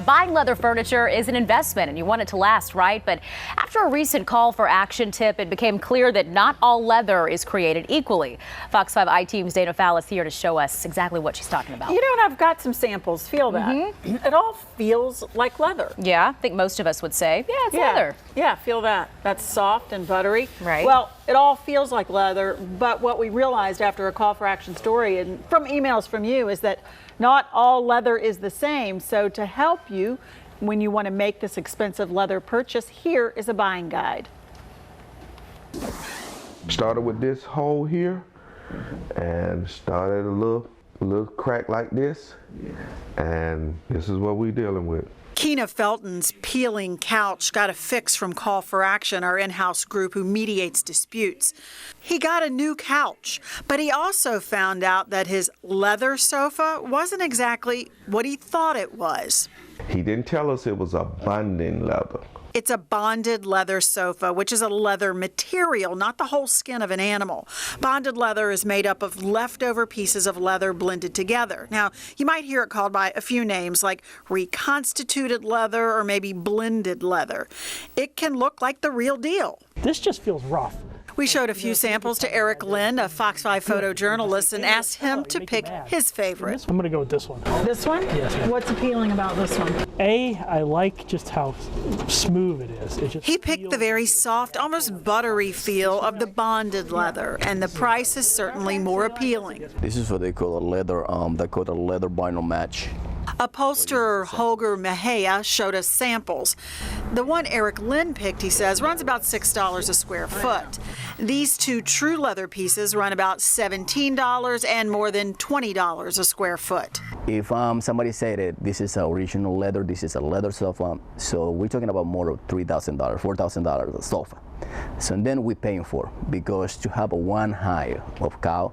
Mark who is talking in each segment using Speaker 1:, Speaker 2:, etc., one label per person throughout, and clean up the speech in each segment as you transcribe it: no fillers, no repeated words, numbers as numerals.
Speaker 1: buying leather furniture is an investment and you want it to last, right? But after a recent call for action tip, it became clear that not all leather is created equally. Fox 5 I-Team's Dana Fowle is here to show us exactly what she's talking about.
Speaker 2: You know, and I've got some samples. Feel that. It all feels like leather.
Speaker 1: Yeah, I think most of us would say, yeah, it's leather.
Speaker 2: Yeah, feel that. That's soft and buttery.
Speaker 1: Right.
Speaker 2: Well, it all feels like leather, but what we realized after a call for action story and from emails from you is that not all leather is the same. So to help you when you want to make this expensive leather purchase, here is a buying guide.
Speaker 3: Started with this hole here and started a little crack like this, and this is what we're dealing with.
Speaker 2: Keena Felton's peeling couch got a fix from Call for Action, our in-house group who mediates disputes. He got a new couch, but he also found out that his leather sofa wasn't exactly what he thought it was.
Speaker 3: He didn't tell us it was a bonding leather.
Speaker 2: It's a bonded leather sofa, which is a leather material, not the whole skin of an animal. Bonded leather is made up of leftover pieces of leather blended together. Now, you might hear it called by a few names like reconstituted leather or maybe blended leather. It can look like the real deal.
Speaker 4: This just feels rough.
Speaker 2: We showed a few samples to Eric Len, a Fox 5 photojournalist, and asked him to pick his favorite.
Speaker 4: I'm going to go with this one.
Speaker 2: This one?
Speaker 4: Yes, ma'am.
Speaker 2: What's appealing about this one?
Speaker 4: I like just how smooth it is. It just
Speaker 2: He picked the very soft, almost buttery feel of the bonded leather, and the price is certainly more appealing.
Speaker 5: This is what they call a leather, they call it a leather vinyl match.
Speaker 2: Upholsterer Holger Mejia showed us samples. The one Eric Len picked, he says, runs about $6 a square foot. These two true leather pieces run about $17 and more than $20 a square foot.
Speaker 5: If somebody said that this is original leather, this is a leather sofa, so we're talking about more of $3,000, $4,000 a sofa. So then we're paying for, because to have a one hide of cow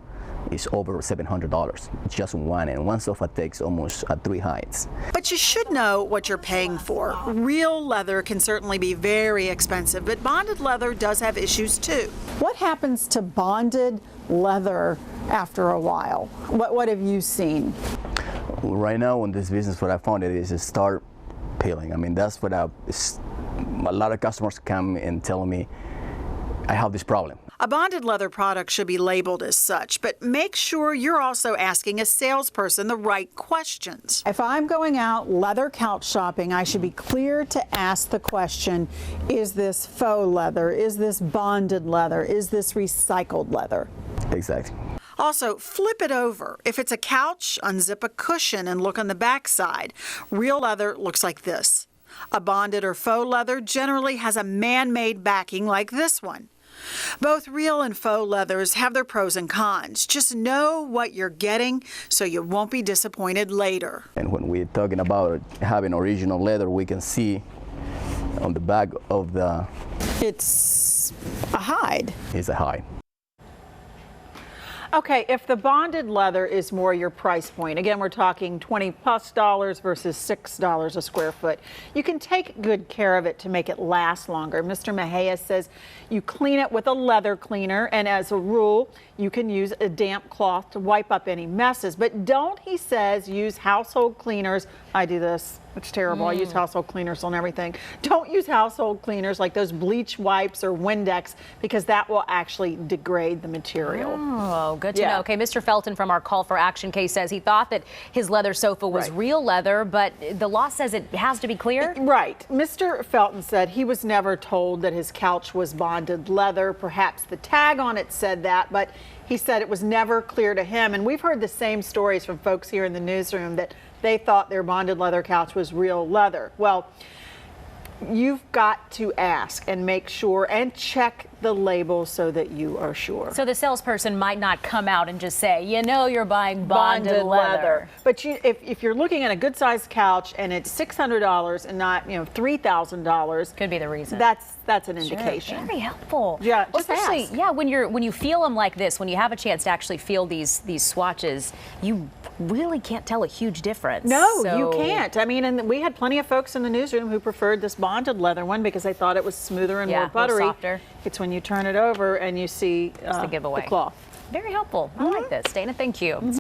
Speaker 5: is over $700, just one, and one sofa takes almost 3 hides.
Speaker 2: But you should know what you're paying for. Real leather can certainly be very expensive, but bonded leather does have issues too. What happens to bonded leather after a while? What have you seen?
Speaker 5: Right now in this business, what I found is to start peeling. I mean, that's what a lot of customers come and tell me, I have this problem.
Speaker 2: A bonded leather product should be labeled as such, but make sure you're also asking a salesperson the right questions. If I'm going out leather couch shopping, I should be clear to ask the question, is this faux leather? Is this bonded leather? Is this recycled leather?
Speaker 5: Exactly.
Speaker 2: Also, flip it over. If it's a couch, unzip a cushion and look on the back side. Real leather looks like this. A bonded or faux leather generally has a man-made backing like this one. Both real and faux leathers have their pros and cons. Just know what you're getting so you won't be disappointed later.
Speaker 5: And when we're talking about having original leather, we can see on the back of the...
Speaker 2: It's a hide.
Speaker 5: It's a hide.
Speaker 2: Okay, if the bonded leather is more your price point, again, we're talking $20+ versus $6 a square foot, you can take good care of it to make it last longer. Mr. Mejia says you clean it with a leather cleaner, and as a rule, you can use a damp cloth to wipe up any messes. But don't, he says, use household cleaners. I do this. It's terrible. I use household cleaners on everything. Don't use household cleaners like those bleach wipes or Windex, because that will actually degrade the material.
Speaker 1: Oh, good to know. Okay, Mr. Felton from our Call for Action case says he thought that his leather sofa was real leather, but the law says it has to be clear?
Speaker 2: Right. Mr. Felton said he was never told that his couch was bonded leather. Perhaps the tag on it said that, but he said it was never clear to him. And we've heard the same stories from folks here in the newsroom that they thought their bonded leather couch was real leather. Well, you've got to ask and make sure and check the label so that you are sure.
Speaker 1: So the salesperson might not come out and just say, you know, you're buying bonded leather.
Speaker 2: But if you're looking at a good sized couch and it's $600 and not, $3,000,
Speaker 1: could be the reason.
Speaker 2: That's an indication.
Speaker 1: Very helpful.
Speaker 2: Yeah,
Speaker 1: well,
Speaker 2: just
Speaker 1: especially
Speaker 2: ask.
Speaker 1: Yeah, when you feel them like this, when you have a chance to actually feel these swatches, you really can't tell a huge difference.
Speaker 2: No, you can't. I mean, and we had plenty of folks in the newsroom who preferred this bonded leather one because they thought it was smoother and more buttery.
Speaker 1: Softer.
Speaker 2: It's when you turn it over and you see
Speaker 1: the giveaway.
Speaker 2: the cloth.
Speaker 1: Very helpful. I like this. Dana, thank you.